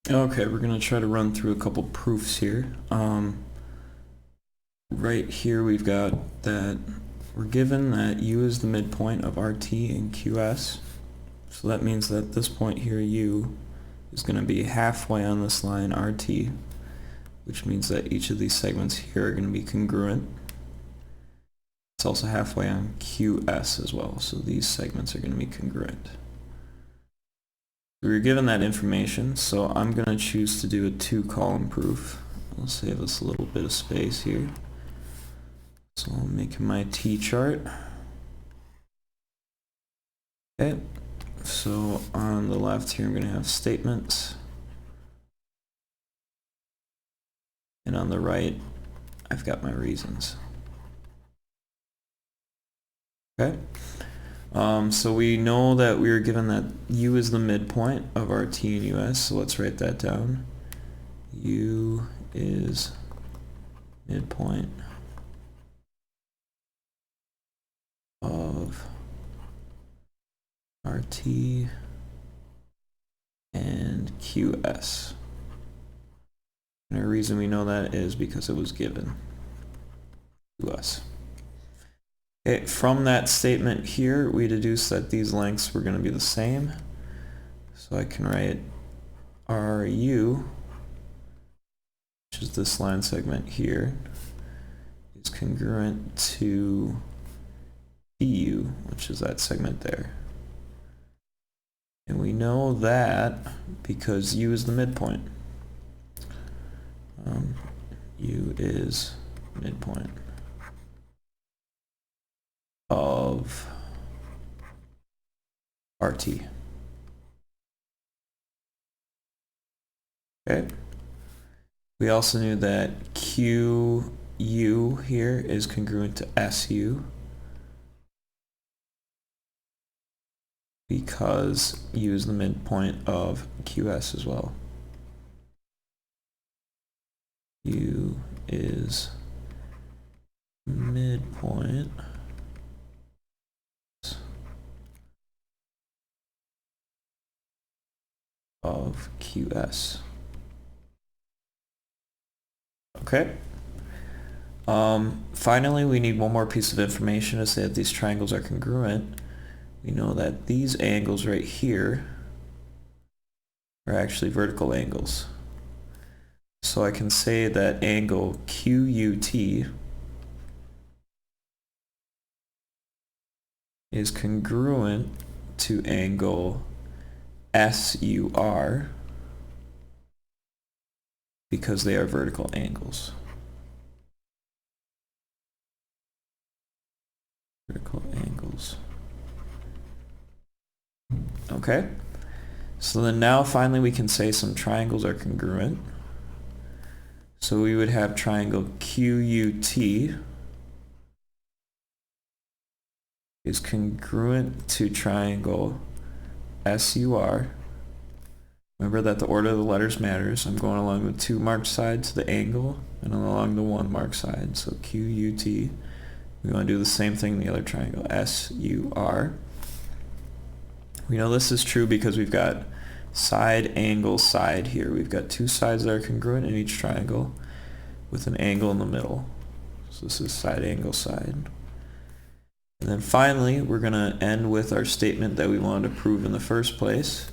Okay, we're going to try to run through a couple proofs here. Right here we've got that we're given that U is the midpoint of RT and QS. So that means that this point here, U, is going to be halfway on this line RT, which means that each of these segments here are going to be congruent. It's also halfway on QS as well, so these segments are going to be congruent. We were given that information, so I'm going to choose to do a 2-column proof. I'll save us a little bit of space here. So I'll make my T-chart. Okay, so on the left here I'm going to have statements. And on the right, I've got my reasons. Okay. So we know that we were given that U is the midpoint of RT and US, so let's write that down. U is midpoint of RT and QS. And the reason we know that is because it was given to us. Okay, from that statement here, we deduce that these lengths were going to be the same. So I can write RU, which is this line segment here, is congruent to DU, which is that segment there. And we know that because U is the midpoint. U is midpoint of RT. Okay. We also knew that QU here is congruent to SU because U is the midpoint of QS as well. U is midpoint of QS. Okay. Finally, we need one more piece of information to say that these triangles are congruent. We know that these angles right here are actually vertical angles. So I can say that angle QUT is congruent to angle SUR because they are vertical angles. Vertical angles. Okay. So then now finally we can say some triangles are congruent. So we would have triangle QUT is congruent to triangle SUR. Remember that the order of the letters matters. I'm going along the 2 marked side to the angle and along the 1 marked side. So QUT. We want to do the same thing in the other triangle, SUR. We know this is true because we've got side, angle, side here. We've got 2 sides that are congruent in each triangle with an angle in the middle. So this is side, angle, side. And then finally, we're going to end with our statement that we wanted to prove in the first place,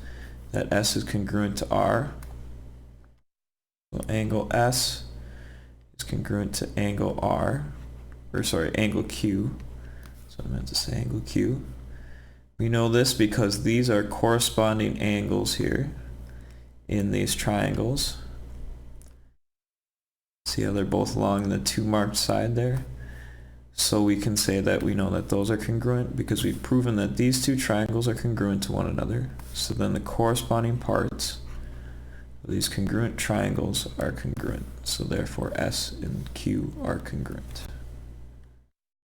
that S is congruent to R. So angle S is congruent to angle R, or sorry, angle Q. So I meant to say angle Q. We know this because these are corresponding angles here in these triangles. See how they're both along the 2 marked side there? So we can say that we know that those are congruent because we've proven that these 2 triangles are congruent to one another. So then the corresponding parts of these congruent triangles are congruent. So therefore S and Q are congruent.